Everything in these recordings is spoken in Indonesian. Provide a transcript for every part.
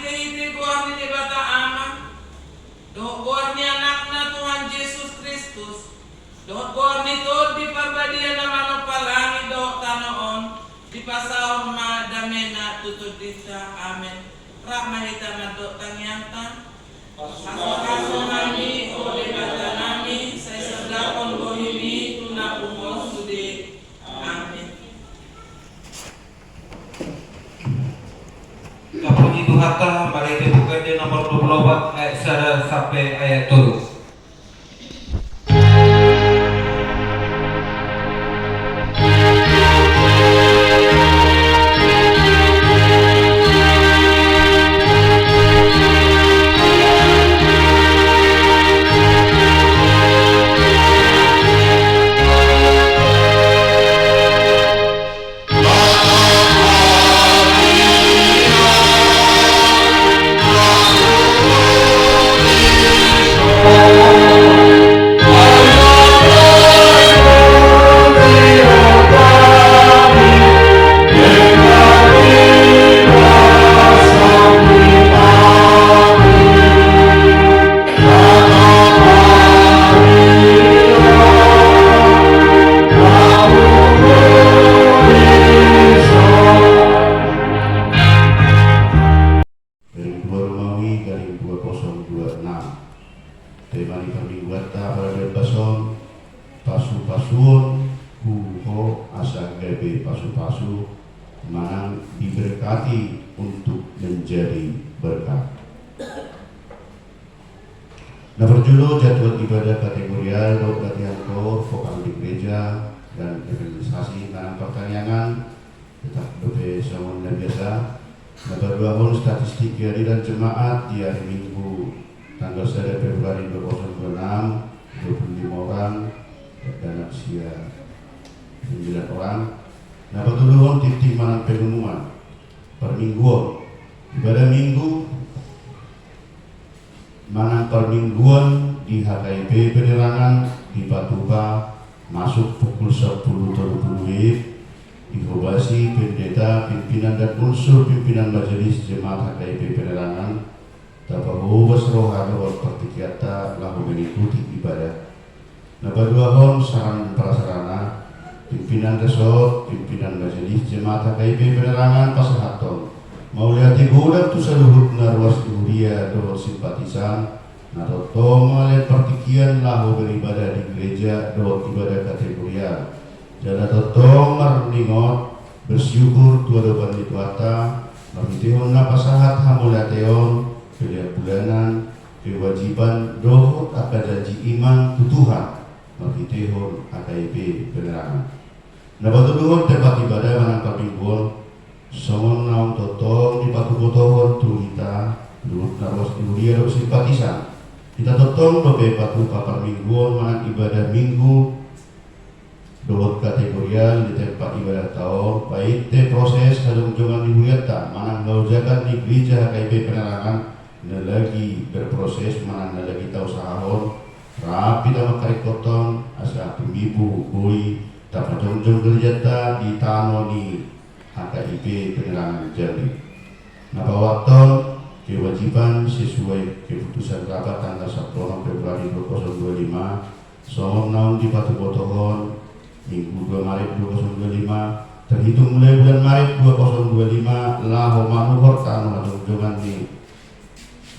kahiti kuarni ni bata ama. Doh kuarni anakna Tuhan Yesus Kristus. Doh kuarni to di parbadian na manopalangi doh tanoon. Di pasahon madamena tutut dita. Amen. Rahmahita madok tangyanta. Kaso nami oleh bata nami. Saya sedakon bohimi tuna umos sude. Amin. Puji Tuhan, mari kita buka di nomor 24 ayat 1 sampai ayat 7. Nah, berjudul jadwal ibadah kategorial, latihan kor, vokal di gereja, dan evangelisasi tanam pertanyaan tetap bersama dan biasa. Nah, berdua statistik kehadiran jemaat di hari Minggu tanggal 1 Februari 2026 25 orang dan usia 9 orang. Nah, berdua titik mana pengumuman per minggu ibadah minggu mana permingguan di HKIP Penerangan di Patuba masuk pukul 10.30 dihobasi pendeta, pimpinan dan unsur pimpinan majelis jemaat HKIP Penerangan tapahubas rohani wal pertikiata lalu mengikuti ibadah. Nabaduahon sarang prasarana pimpinan resort, pimpinan majelis jemaat HKIP Penerangan Pasahaton Mauliati bulan tu seluruh narwas Uria dohor simpatisan naroto oleh pertikian lahu beribadah di gereja dohor ibadah kategorial jana toto marningot bersyukur tua depan dituata marmitihon napasahat hamulateon pilihan bulanan kewajiban dohor akan janji iman tutuhan marmitihon HKIP Penerangan. Nabatuduhon tempat ibadah menangkap mingguan Somon naung totong di patu botohon tulita dulu narwas Uria do simpatisan kita totong dobe patu papar mingguan manang ibadah minggu dohot kategorial di tempat ibadah tahun baik te proses kadung-jungan dihuyata manang gaujakan di gereja HKIP Penerangan lagi berproses manang lagi tahu sahon rapi sama karek kotong asa ibu bui tak pajong-jong gereja di tano di HKIP Penerangan Jambi. Nabawaton kewajiban sesuai keputusan rapat tanggal 10 Februari 2025 somong naung di Batu Botohon Minggu 2 Maret 2025 terhitung mulai bulan Maret 2025 laho manuhor tanu majung-jungan di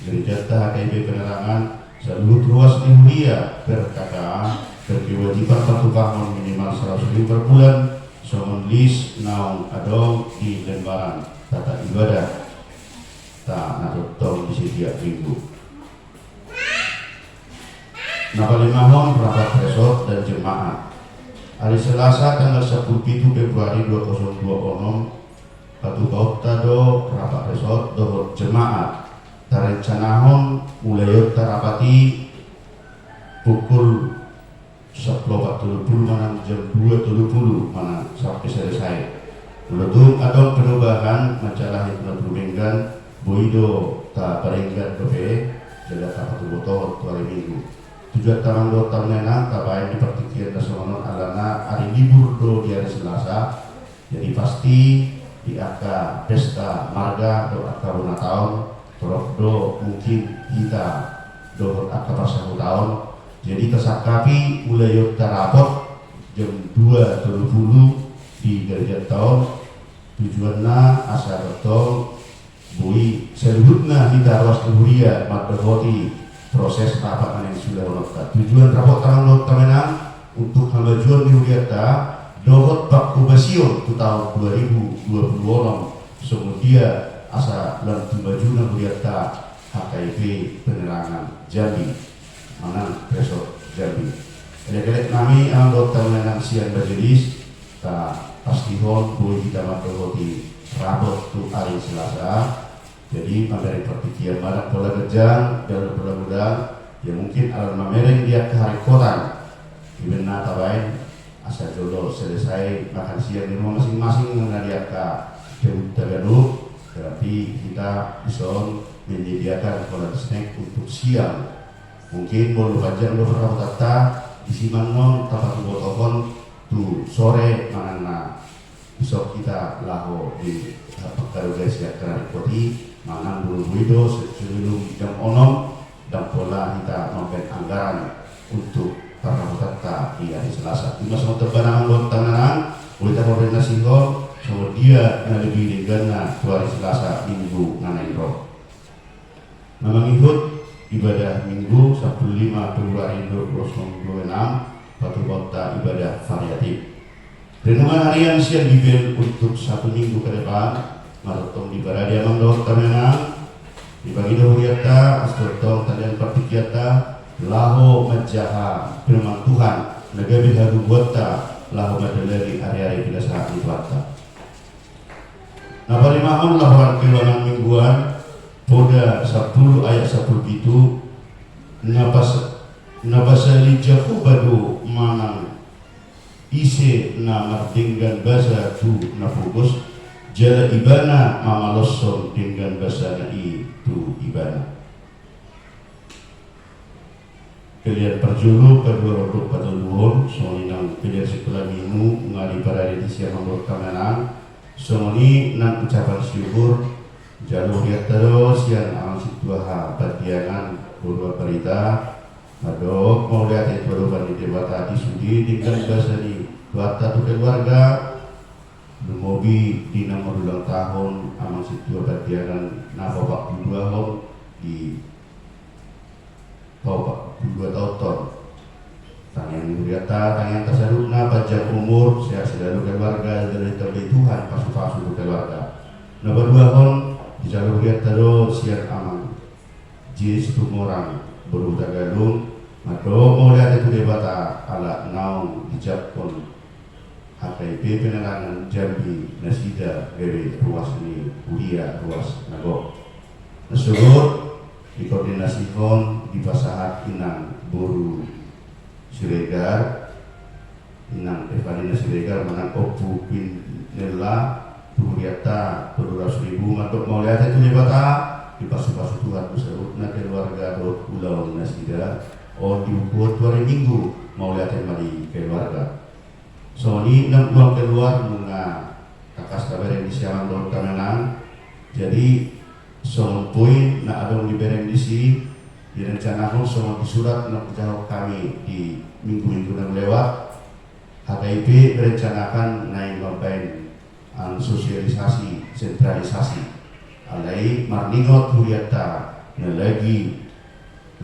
gereja HKIP Penerangan seluruh ruas Uria berkata berkewajiban satu tahun minimal 100.000 per bulan somon list naung adong di lembaran tata ibadah tak natotong di setiap minggu. Napalimahon rapat resort dan jemaat hari Selasa tanggal 10 Februari 2026 Patu Baukta do rapat resort do jemaat tarencanahon mulai tarapati pukul 10.40 mana jam 2.30 mana sampai selesai. Meletup atau perubahan masalah itu berminggan boido tak peringkat dobe jaga kapatu botol hari minggu. Tujuan tangan do tahunena kabayan di pertikian nasional alana hari libur do di hari Selasa. Jadi pasti di angka pesta marga do angka runa tahun Torokdo mungkin kita dohot akar 1 tahun. Jadi kesakapi mulai yuk tarapot jam 2.30 di Garjat tahun. Tujuannya asa betul bui selanjutnya kita harus kemudian madhoti proses rapat yang sudah dilakukan. Tujuan rapat tangan kamenang untuk kemajuan di Huriata dohot Pak Kubasion tahun 2020 kemudian asa dan kemajuan Huriata HKIP penerangan Jambi mana besok Jambi. Jadi kami anggota menang siang berjenis ta pastihon boleh kita madhoti rapat tu hari Selasa. Jadi dari pertikian barat pola gejang dan mudah-mudahan ya mungkin alam mamereng dia ke hari koran ibenna tabain asa jodoh selesai makan siang di rumah masing-masing mengadia ke Tagadu. Berarti kita bisa menyediakan pola snack untuk siang. Mungkin boleh panjang beberapa kata isi manon tapat botokon tu sore mana besok kita laho di Pekaruga Sejahtera Koti mangan dulu wido sebelum jam 6 dan pola kita memberi anggaran untuk para peserta di hari Selasa. Cuma semua terbanang buat tangan boleh tak koordinasi kok sama dia yang lebih dengan hari Selasa Minggu nganain roh. Memang ikut ibadah Minggu 15 Februari 2026 Batu Kota ibadah variatif. Renungan harian siang dibel untuk 1 minggu ke depan. Marotong di Baradia Mandor Tamenang dibagi Huriata Astotong Talian Partikiata Laho Majaha firman Tuhan Negabi Hadu Bota Laho Madeleri hari-hari bila saat dituata. Napa limahon laporan keluaran mingguan Poda 10 ayat 10 itu Nabasa lijaku badu manang ise na martinggan basa tu na fokus jala ibana mamalosson dengan bahasa na itu ibana. Pilihan perjulu kedua rodok patuluhon soni nang pilihan sekolah minu ngali para edisi yang membuat kamenang soni nang ucapan syukur jalur ya terus yang amal situah patiangan berubah berita adok mau lihat itu berubah di debata di sudi dengan bahasa di buata tu keluarga Mobi di nomor ulang tahun amal situah patiangan na bapak 22 tahun di bapak 22 tahun tangan muriata tangan tasaruna pajak umur sehat selalu keluarga dari terbaik Tuhan pasu-pasu keluarga nomor 2 tahun di jalur lihat terus siap aman jis tumorang berubah galung atau mau lihat itu debata ala naung dijapon HKIP penerangan Jambi Nasida dari ruas ini Udia ruas Nagok Nasur dikoordinasikan di Pasahat Inang Boru Siregar Inang Evalina Siregar menang Opu Pinela Puriata 200.000 untuk mau lihat itu debata di pasu-pasu Tuhan beserutna keluarga pulau Nasida dibuat 2 minggu mau lihat kembali keluarga so ini 6 uang keluar bunga kakas kabar yang disiaman dalam kamenang jadi so poin na adong di berendisi direncanakan so di surat na jawab kami di minggu-minggu yang lewat HKIP berencanakan naik ngapain sosialisasi sentralisasi alai marningot huriata na lagi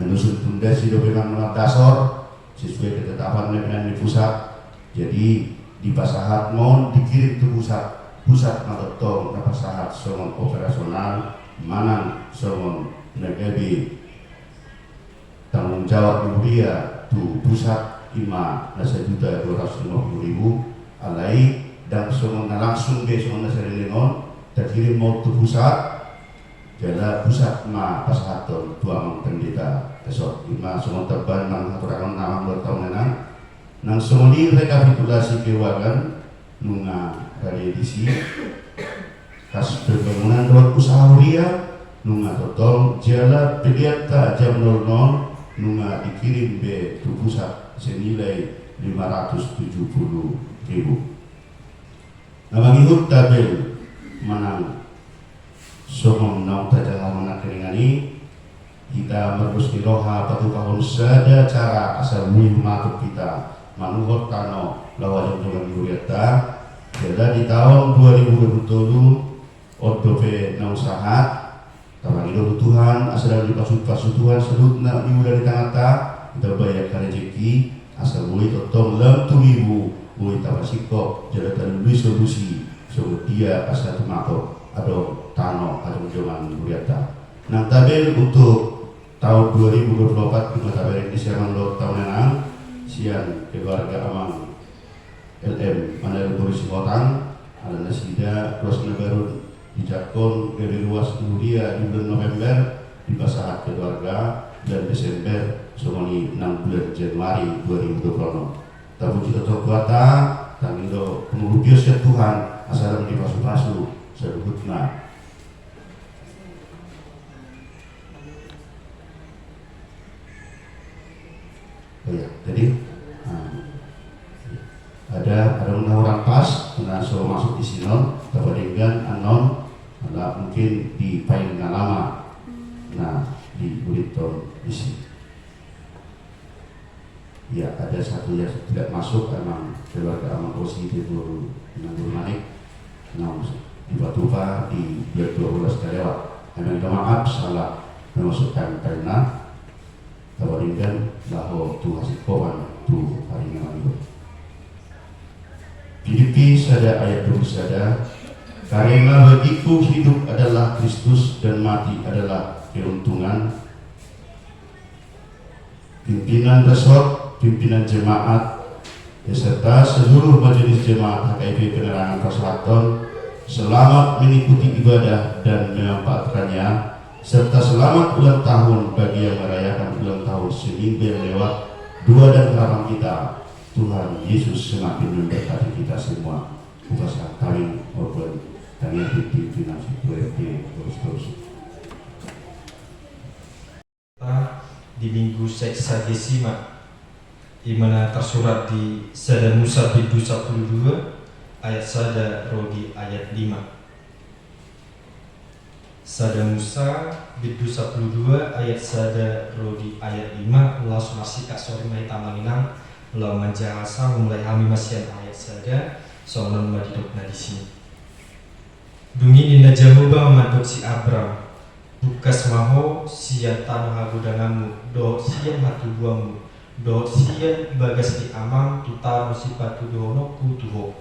menusun fundasi dokumen dasar sesuai ketetapan pimpinan di pusat. Jadi di Pasahat mohon dikirim ke pusat matotong ke Pasahat somon operasional manang somon negabi tanggung jawab dia tu pusat 5.250.000 alai dan somon langsung be somon nasarilingon terkirim mau tu pusat jala pusat ma Pasahaton tuang pendeta esok 5 somon teban nang haturakan nama bertahun enang nang semoni rekapitulasi keuangan nunga dari edisi kas pembangunan doa usaha huria nunga totong jala pediata jam 00 nunga dikirim be tu pusat senilai 570.000 namang ikut tabel manang somong nau tajalah mana keringan ini kita merus roha patu kahun sada cara asal mui matuk kita manuhor tano lawa jom-joman diuriata. Jadi di tahun 2027 Odope na usaha tawangido Tuhan asal di pasut Tuhan sedutna ibu dari tangata kita bayar rezeki asal mui totong lem tumibu mui tapasiko jadatan lui solusi so dia asal tumato ado tano ado joman diuriata. Nang tabel untuk tahun 2024 kita tabel di siang lo tahun enang siang keluarga amang LM mana polisi Kotang ada nasida terus baru dijakon dari luas India di bulan November di pasahat keluarga dan Desember somoni 6 bulan Januari 2020. Tapi kita terkuata tangido pengurubios ya Tuhan asal di pasu-pasu sedukutna. Oh ya, jadi ada orang pas so masuk di sinon kepadinggan anon ada mungkin di paling lama di Buriton isi ya ada satu yang tidak masuk emang keluarga amang osi di Buru naik tiba-tiba di 12 kelewat emang kita maaf salah memasukkan karena kepadinggan bahwa tu hasil kawan tu hari yang Filipi sada ayat 20 sada karena bagiku hidup adalah Kristus dan mati adalah keuntungan. Pimpinan resort, pimpinan jemaat beserta seluruh majelis jemaat HKIP Penerangan Perselaton selamat mengikuti ibadah dan memanfaatkannya serta selamat ulang tahun bagi yang merayakan ulang tahun seminggu yang lewat dua dan harapan kita. Tuhan Yesus semakin memberkati kita semua. Upasa kawin maupun tanya pimpinan PRT terus. Di minggu Seksagesima di mana tersurat di Sada Musa Biddu 12 ayat Sada Rodi ayat 5. Sada Musa Biddu 12 ayat Sada Rodi ayat 5 langsung masih kak sore mai tamanginang lo menjasa mulai kami masih ayat saja soalnya madidok di sini. Dungi dina jamuba madok si Abram bukas maho sian tanah hagudangamu do sian hatu buamu do sian bagas di amam tuta musipatu dono kutuho.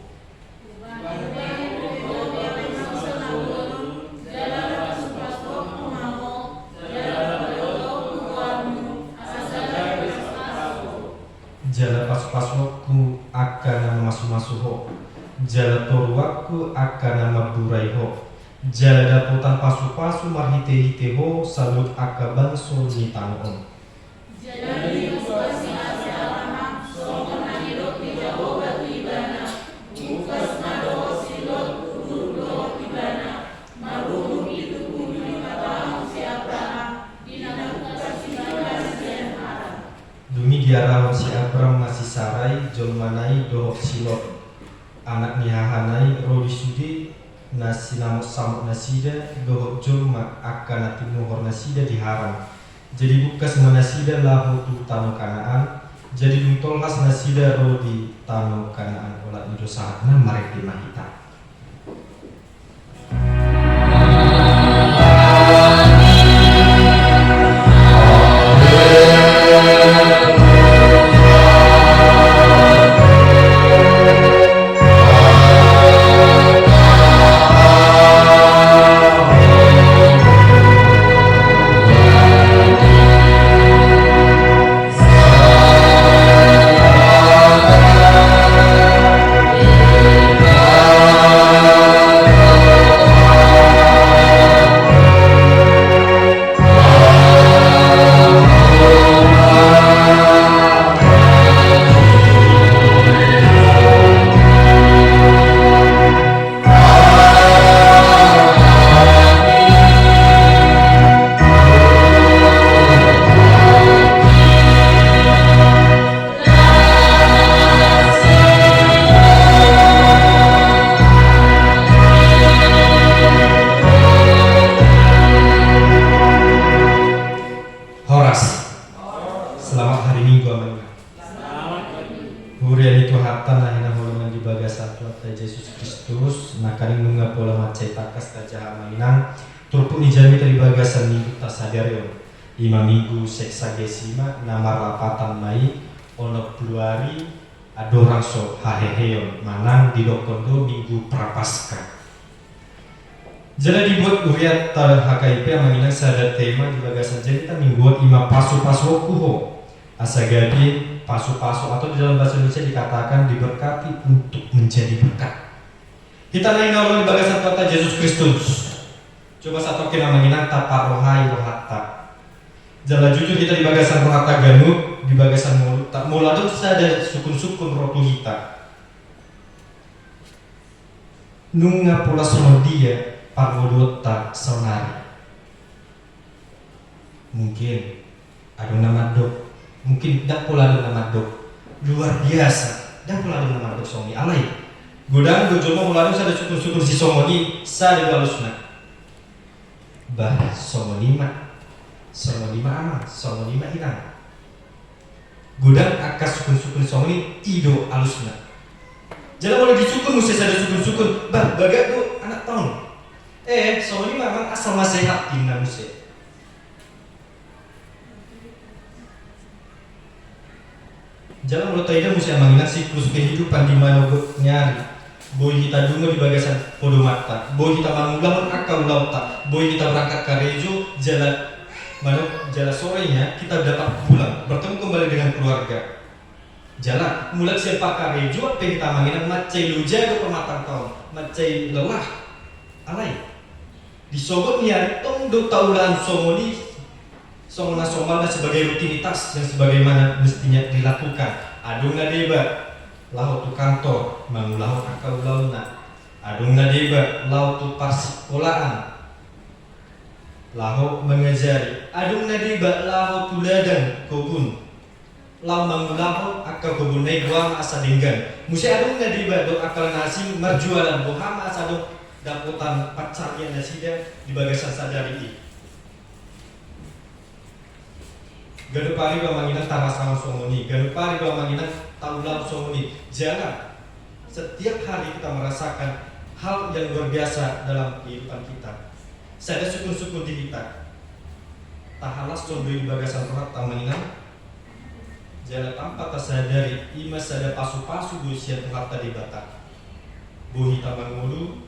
Jala pas-paswaku akan nama masuk-masuho jala toruaku akan nama buraiho jala daputan pasu-pasu marhite-hiteho salut akaban solni tanon jala diuskasi asyarama songon nangidok di jawa batu ibana mukas nado silot kududo ibana marunung itu bumi matang si Abraham dinamakan si Abraham dumi diarahon si Abram masih sarai jol manai dohok silot anak nihahanai rodi sudi nasi namuk samuk nasida dohok jol mak akan nati muhor nasida diharam jadi bukas manasida lahu tu tano kanaan jadi duntolhas nasida rodi tano kanaan olah ido sahatna marek di mahita. Tuhan Yesus Kristus nakani nunga pola macai takas taja mainang turpun ijami tadi bagasan minggu tak sadar yo ima minggu seksagesima nama rapatan mai ono pluari adorang so haheheon manang di dokondo minggu prapaskah. Jadi dibuat uriat tar HKIP yang menginang sada tema di bagasan jadi kita mingguan ima pasu-pasu kuho asagadi pasu-pasu atau di dalam bahasa Indonesia dikatakan diberkati untuk menjadi berkat. Kita naik nolong di bagasan kota Yesus Kristus. Coba satu kita menginang taparohai rohata. Jala jujur kita di bagasan rohata ganuk, di bagasan mulut tak muladun sada sukun-sukun rotu kita. Nunga pula sama dia parwodota sonari. Mungkin ada nama dok. Mungkin dak pula ada nama dok luar biasa dak pula ada nama dok songi alai godang dojoma mulai sada syukur-syukur si songoni sada balusna bah songonima ama songonima hilang godang akas syukur-syukur songoni ido alusna jadi boleh disyukur mesti sada syukur-syukur bah bagat tu anak tahun songonima memang asal masehat inna mesti. Jalan menurut Taida mesti mengingat siklus kehidupan di mana nyari. Boy kita dungo di bagasan podo mata. Boy kita mangulang akal lauta. Boy kita berangkat ke Rejo jalan sorenya kita dapat pulang bertemu kembali dengan keluarga. Jalan mulai siapa ke Rejo apa kita mengingat macai luja ke pematang tahun. Macai lelah. Alai. Disogot nyari tong do taulan somoni Songona somalna sebagai rutinitas yang sebagaimana mestinya dilakukan. Adung ngadeba lau tu kantor mangulau akal launa. Adung ngadeba lau tu parsikolaan. Lau mengajari. Adung ngadeba lau tu ladang kobun. Lau mangulau akal kobun naik buang asa denggan. Musi adung ngadeba do akal nasi marjualan bohama asa do daputan pacarnya nasida di bagasan sadari ini. Gadupari bamanginan tarasang somoni, gadupari bamanginan taulam somoni. Jangan setiap hari kita merasakan hal yang luar biasa dalam kehidupan kita. Saya syukur-syukur di kita. Tahalas coba di bagasan rohat tamanginan. Jangan tanpa tersadari ima sada pasu-pasu busia Tuhan tadi bata. Bohi tamangulu,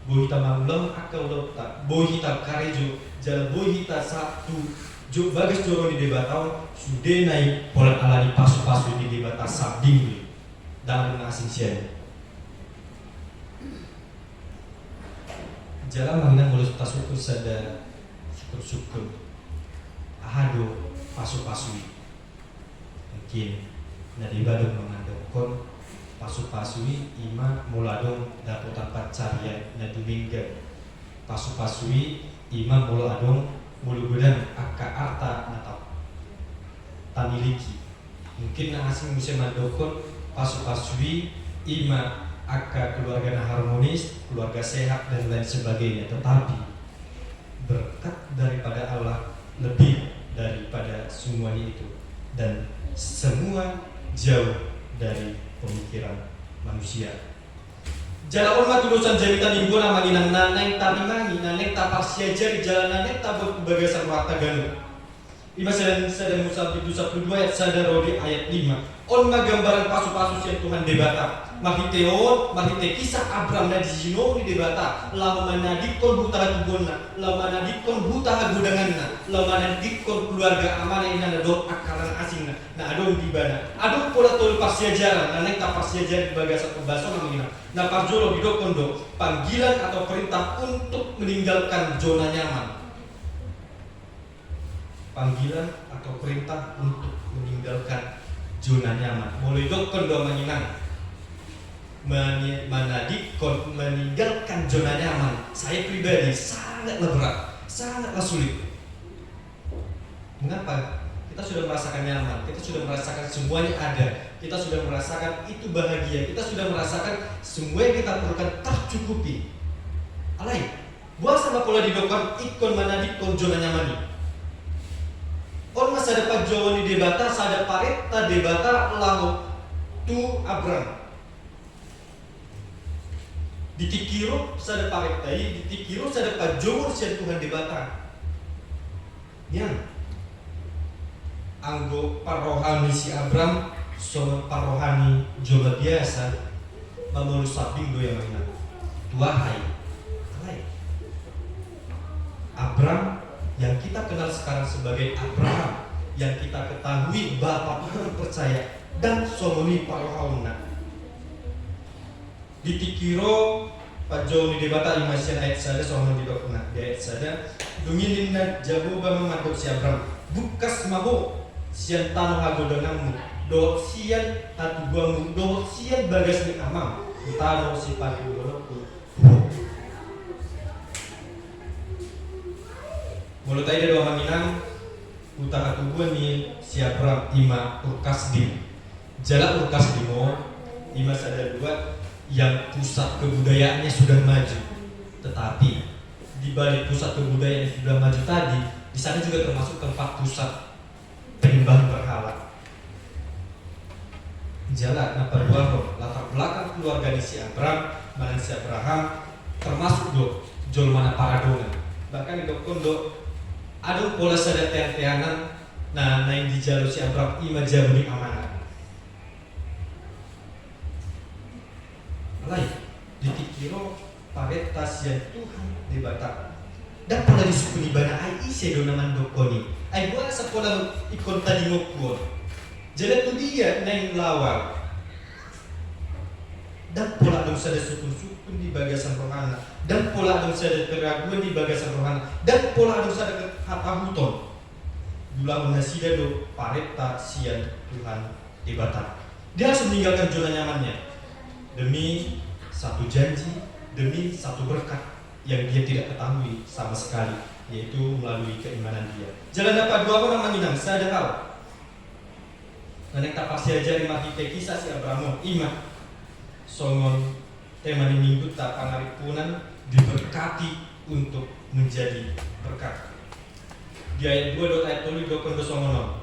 bohi tamangulam akal lota, bohi tam karejo, jalan bohi ta satu. Jo bagas joro di debatau sudah naik pola alani pasu-pasu di debata sabding dalam asing sian. Jalan mengenang mulut tasukur sada syukur-syukur. Ahado pasu-pasui. Mungkin nadi badung mengandungkan pasu-pasui ima muladong daputan pacarian nadi mingga. Pasu-pasui ima muladong mulu gudang akka arta natap tamiliki mungkin na asing bisa mandokon pasu-pasui ima akka keluarga harmonis, keluarga sehat dan lain sebagainya, tetapi berkat daripada Allah lebih daripada semuanya itu dan semua jauh dari pemikiran manusia. Jalan umat urusan jamitan ibu nama ginang naneng tarimangi naneng tapak siajar jalan naneng tabut bagasan warta ganu. Ima sedang Musa 1 ayat sadar rodi ayat 5. On gambaran pasu-pasu yang Tuhan debata. Mahiteon, mahite kisah Abram dan Zino di debata. Lama manadikon buta hagubonna, lama manadikon buta hagudanganna, lama manadikon keluarga amanah ina dot akalan asingna. Nah adong di bana. Adong pola tol pasiajaran, naneng tak pasiajaran bagasan pembahasan namanya. Nah parjolo bidokondo panggilan atau perintah untuk meninggalkan zona nyaman. Panggilan atau perintah untuk meninggalkan zona nyaman. Mulai dokon do menginang manadikon meninggalkan zona nyaman. Saya pribadi sangatlah berat, sangatlah sulit. Mengapa? Kita sudah merasakan nyaman, kita sudah merasakan semuanya ada, kita sudah merasakan itu bahagia, kita sudah merasakan semua yang kita perlukan tercukupi. Alai, buat sama pola didokon ikon manadikon zona nyaman ini. Orang masa dapat jawaban di debata, sada paret, ta debata lau tu Abram. Ditikiro sada parek tadi, ditikiro sada pajomor sian Tuhan di Batang. Yang anggo parohani si Abram sama parohani jola biasa mamolu sabing do yang mana Tuahai alai Abram yang kita kenal sekarang sebagai Abraham, yang kita ketahui Bapa Tuhan percaya dan somoni parohauna ditikiro pajoni debata imasian ayat sada sohon di dokna di ayat sada dungilin na jabuba memadok si Abram bukas mabo sian tanah hagodangamu do sian hatu guamu do sian bagas ni amam tanah si pagi golokku mulut aja doa maminang utara tubuh ni si Abram ima urkasdim jalan urkasdimo ima sada dua yang pusat kebudayaannya sudah maju, tetapi di balik pusat kebudayaan yang sudah maju tadi, di sana juga termasuk tempat pusat penyembahan berhala. Jalan napa dua latar belakang keluarga si Abram, mana si Abraham, termasuk do jol mana paradona. Bahkan di kondo ada pola sada tean-teanan, nah yang di jalur si Abram ima jabuni amanah. Lain ditikiro paretas yang Tuhan di Batak dan pada disukuni bana ai ise do naman dokoni ai buat sekolah ikon tadi ngokuon jadi tu dia neng lawang dan pola dong sada sukun di bagasan rohana dan pola dong sada keraguan di bagasan rohana dan pola dong sada hatahuton dula menasida do paretas yang Tuhan di Batak dia harus meninggalkan zona nyamannya demi satu janji, demi satu berkat yang dia tidak ketahui sama sekali, yaitu melalui keimanan dia. Jalan dapat dua orang menginang, saya ada tahu. Dan yang tak pasti aja mati kisah si Abraham, iman, songon, tema minggu tak pangaripunan diberkati untuk menjadi berkat. Di ayat 2 ayat 3 kondo songono.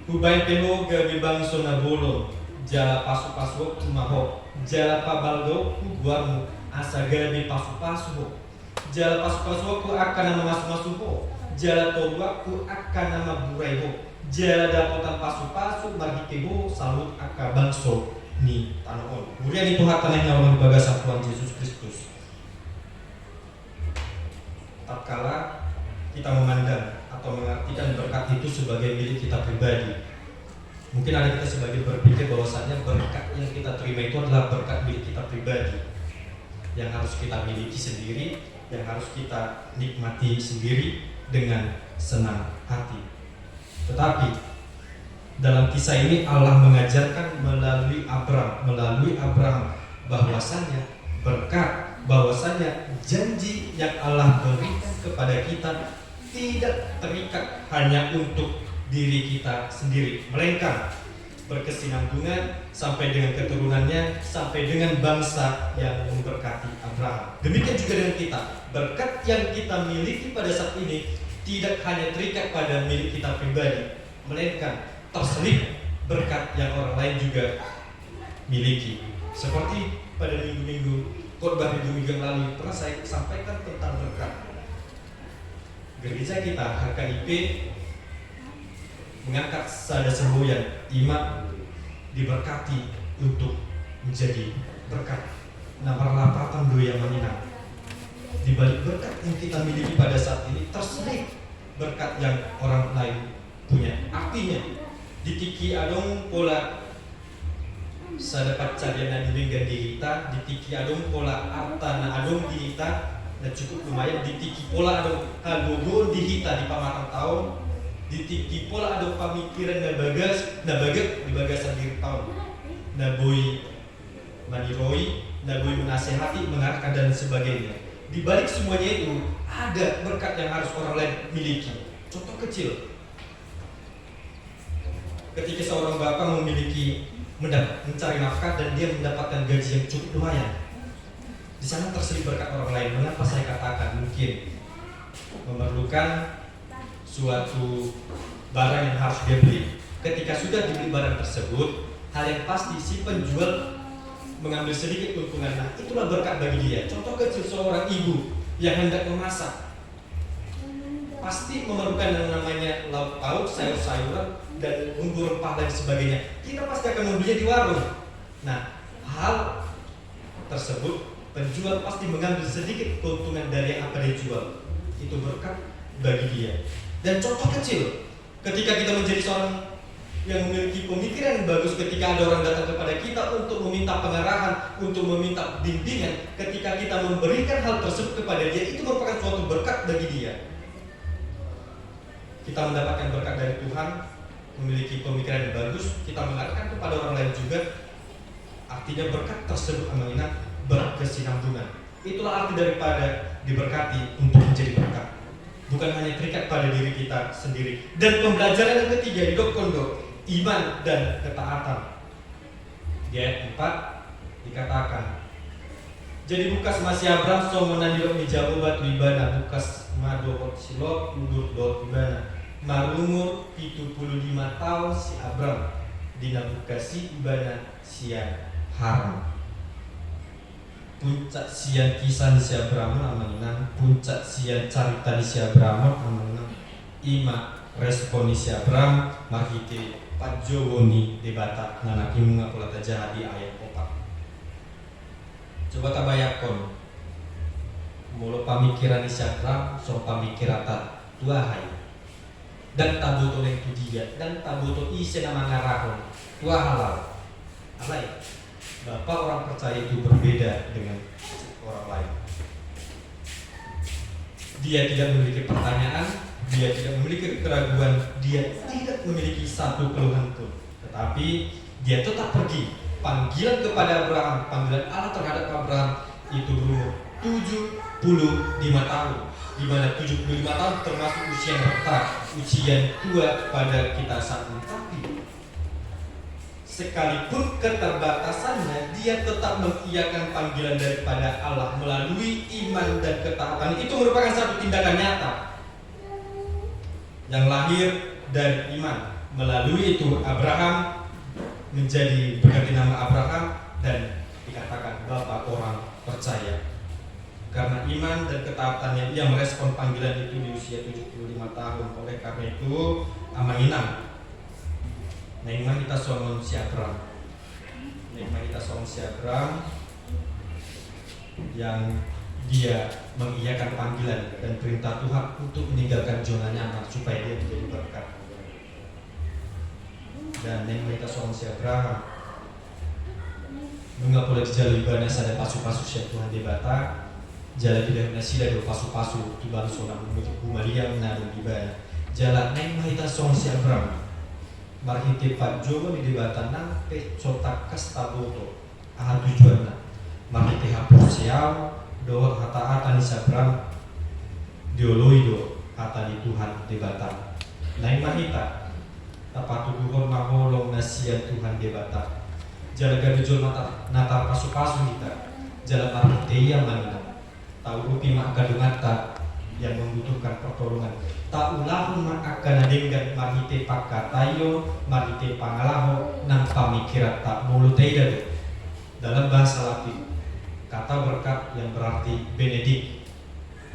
Kubain pelo gabi bangso na bolong. Jala pasu-pasu kumaho, jala pabaldo kuguamu, asa gabi pasu-pasu. Jala pasu-pasu ku akan nama masu-masuho, jala tolua ku akan nama buraiho, jala dapotan pasu-pasu marhikeho salut aka bangso ni tanoon. Kemudian itu hak tanah yang di bagasan Tuhan Yesus Kristus. Tatkala kita memandang atau mengartikan berkat itu sebagai milik kita pribadi, mungkin ada kita sebagai berpikir bahwasanya berkat yang kita terima itu adalah berkat milik kita pribadi yang harus kita miliki sendiri, yang harus kita nikmati sendiri dengan senang hati. Tetapi dalam kisah ini Allah mengajarkan melalui Abraham bahwasanya berkat, bahwasanya janji yang Allah berikan kepada kita tidak terikat hanya untuk diri kita sendiri, melainkan berkesinambungan sampai dengan keturunannya, sampai dengan bangsa yang memberkati Abraham. Demikian juga dengan kita, berkat yang kita miliki pada saat ini tidak hanya terikat pada milik kita pribadi, melainkan terselip berkat yang orang lain juga miliki. Seperti pada minggu-minggu khotbah minggu yang lalu pernah saya sampaikan tentang berkat. Gereja kita HKIP mengangkat sada semboyan iman diberkati untuk menjadi berkat. Nah, perlapatan do yang menyenang. Di balik berkat yang kita miliki pada saat ini terselip berkat yang orang lain punya. Artinya ditiki adong pola sadapat cariana dibinggan dirita, ditiki adong pola artana adong dirita, dan cukup lumayan ditiki pola adong hagogo dihita di pamatang tahun, ditiki pola adong pamikiran nabagat di bagasan diri tahun, naboy maniroi, naboy menasehati, mengarahkan dan sebagainya. Di balik semuanya itu ada berkat yang harus orang lain miliki. Contoh kecil, ketika seorang bapak mencari nafkah dan dia mendapatkan gaji yang cukup lumayan, di sana terselip berkat orang lain. Mengapa saya katakan mungkin memerlukan suatu barang yang harus dia beli? Ketika sudah dibeli barang tersebut, hal yang pasti si penjual mengambil sedikit keuntungan. Nah, itulah berkat bagi dia. Contoh kecil, seorang ibu yang hendak memasak pasti memerlukan yang namanya lauk pauk, sayur-sayuran, dan bumbu rempah dan sebagainya. Kita pasti akan membelinya di warung. Nah, hal tersebut penjual pasti mengambil sedikit keuntungan dari apa dia jual. Itu berkat bagi dia. Dan contoh kecil, ketika kita menjadi seorang yang memiliki pemikiran yang bagus, ketika ada orang datang kepada kita untuk meminta pengarahan, untuk meminta bimbingan, ketika kita memberikan hal tersebut kepada dia, itu merupakan suatu berkat bagi dia. Kita mendapatkan berkat dari Tuhan, memiliki pemikiran yang bagus, kita mengarahkan kepada orang lain juga. Artinya berkat tersebut mengingat berkesinambungan. Itulah arti daripada diberkati untuk menjadi berkat. Bukan hanya terikat pada diri kita sendiri. Dan pembelajaran yang ketiga di Dokondo, iman dan ketaatan. Di ayat 4 dikatakan, jadi Lukas masih Abraham so menandilok di Jawa batu ibana Lukas madokot silok mundur dot ibana marumur 75 tahun si Abraham dina bukasi ibana sia haram. Puncak sian kisah ni si Abraham amangan, puncak sian carita ni si Abraham amangan. Ima respon ni si Abraham marhite Pajowo ni debata nganaki mengapulata jahat di ayat 4. Coba tabayakon mulu pamikiran ni si Abraham so pamikirata tuahai dan tabuto yang tu dia dan tabuto isi nama ngarahon tuah halal alai. Bapak orang percaya itu berbeda dengan orang lain. Dia tidak memiliki pertanyaan, dia tidak memiliki keraguan, dia tidak memiliki satu keluhan pun. Tetapi dia tetap pergi. Panggilan kepada Abraham, panggilan Allah terhadap Abraham itu berumur 75 tahun. Di mana 75 tahun termasuk usia renta, usia tua pada kita saat ini. Tapi sekalipun keterbatasannya, dia tetap mengiyakan panggilan daripada Allah melalui iman dan ketaatan. Itu merupakan satu tindakan nyata yang lahir dari iman. Melalui itu Abraham menjadi berganti nama Abraham dan dikatakan Bapak orang percaya. Karena iman dan ketaatannya, ia merespon panggilan itu di usia 75 tahun. Oleh karena itu, amanginam Naimah kita soal si Abraham, yang dia mengiyakan panggilan dan perintah Tuhan untuk meninggalkan zona nyaman supaya dia menjadi berkat. Dan Naimah kita soal si Abraham, nunggak boleh dijalui bana sada pasu-pasu si Tuhan debata, jalan tidak nasida do pasu-pasu di balu sonam menuju Maria menarung di bana. Jalan Naimah kita soal si Abraham. Marhite Pajowo di debatan nang pecotak kastaboto aha tujuanna marhite hapus siau do hata ni sabram dioloido hata di Tuhan debatan naik mahita tapatu duhon maholong nasia Tuhan debatan jala gadujol mata natar pasu-pasu kita jala marhite yang manina tahu rupi mak gadungata yang membutuhkan pertolongan. Taulahun akan dengan marhite pakatayo, marhite pangalaho, nang pamikiran tak muluteidah. Dalam bahasa Latin, kata berkat yang berarti benedict,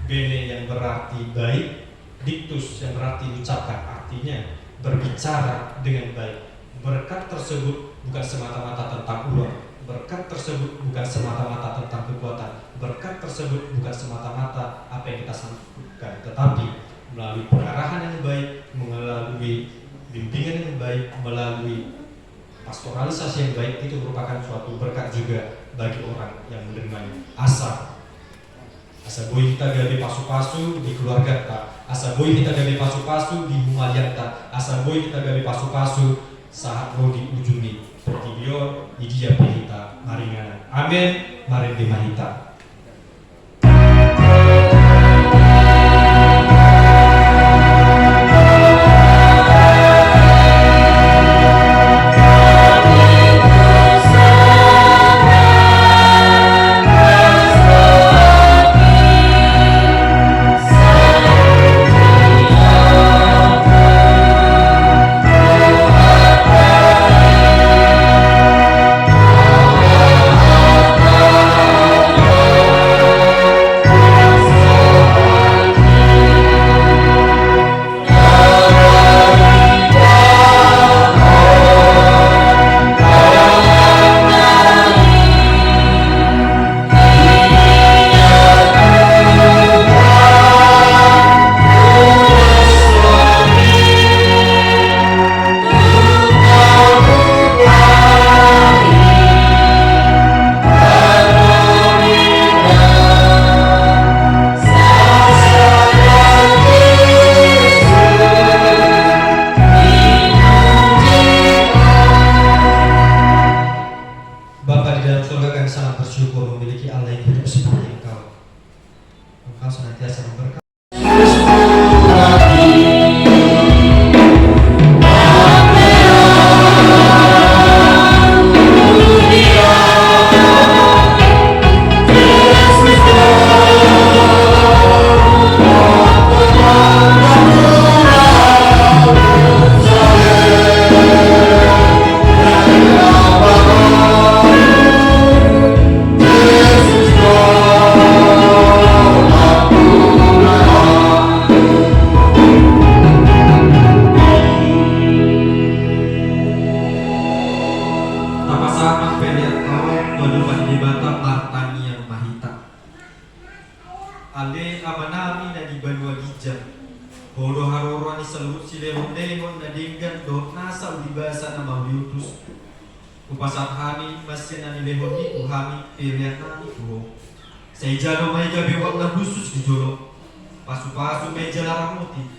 bene yang berarti baik, dictus yang berarti ucapkan, artinya berbicara dengan baik. Berkat tersebut bukan semata-mata tentang uang, berkat tersebut bukan semata-mata tentang kekuatan, berkat tersebut bukan semata-mata apa yang kita sanggup, tetapi melalui pengarahan yang baik, melalui bimbingan yang baik, melalui pastoralisasi yang baik, itu merupakan suatu berkat juga bagi orang yang menerimanya. Asa boy kita gabe pasu-pasu di keluarga ta, asa boy kita gabe pasu-pasu di humalian ta, asa boy kita gabe pasu-pasu saat lo di ujungi pertibio di dia pehita maringan. Amin. Mari dimahita. Bodo haroro ni salut si lehon na dinggan do nasa ulibasa na mauliutus. Kupasat hani masya na ni lehon ni tuhami pilihan nani tuho. Sa ijalo may gabi wag na khusus di jolo. Pasu-pasu meja larang moti.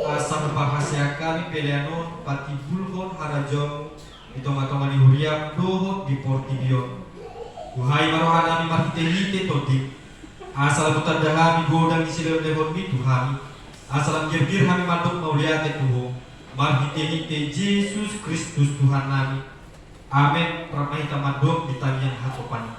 Asa mapahasya kami pilihanon pati bulhon harajon. Itong-atong ni huriam dohot di portibion. Kuhai marohana mi mahite-hite todi. Asal butan dahami godang isi lehon ni tuhami. Asal gergir kami madok mauliate Tuhan, marhite-hite Yesus Kristus Tuhan nami. Amin. Pramahita madok di tangian hatopan.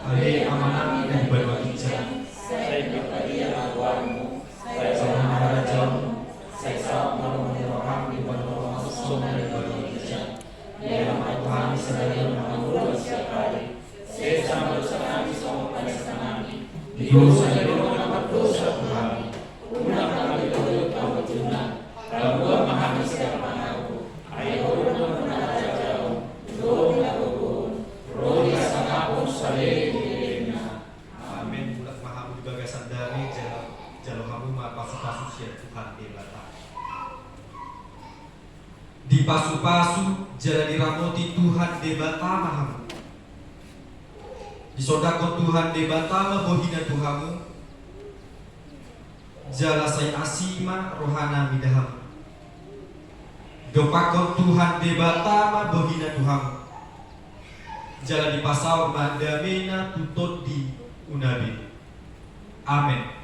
Ale amanami dan berbagi jalan. Saya berpadia lawanmu, saya menghadap jalanmu, saya sahab meroham di bawah semua berbagi jalan. Dalam Tuhan sedaya mengambil setiap hari. Saya sambil sekali semua pada kami. Dosa dosa Tuhan. Unang kami doyot kamu tunan, kamu memahami siapa aku. Ayo doon jauh, doon nagugun, roh sa ngapon sa na. Amin. Bulat mahamu gagasan dari jalo kamu mapasu-pasu siya Tuhan debata. Di pasu-pasu jala diramoti Tuhan debata mahamu. Di sodakon Tuhan debata mabohina Tuhamu. Jala saya asima rohana midaham. Dopakon Tuhan debatama bohina Tuhan. Jala di pasau mandamena tutut di unabi. Amin.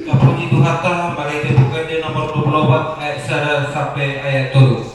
Kapuji Tuhan, malaikat bukan di nomor 24 ayat 1 sampai ayat 7.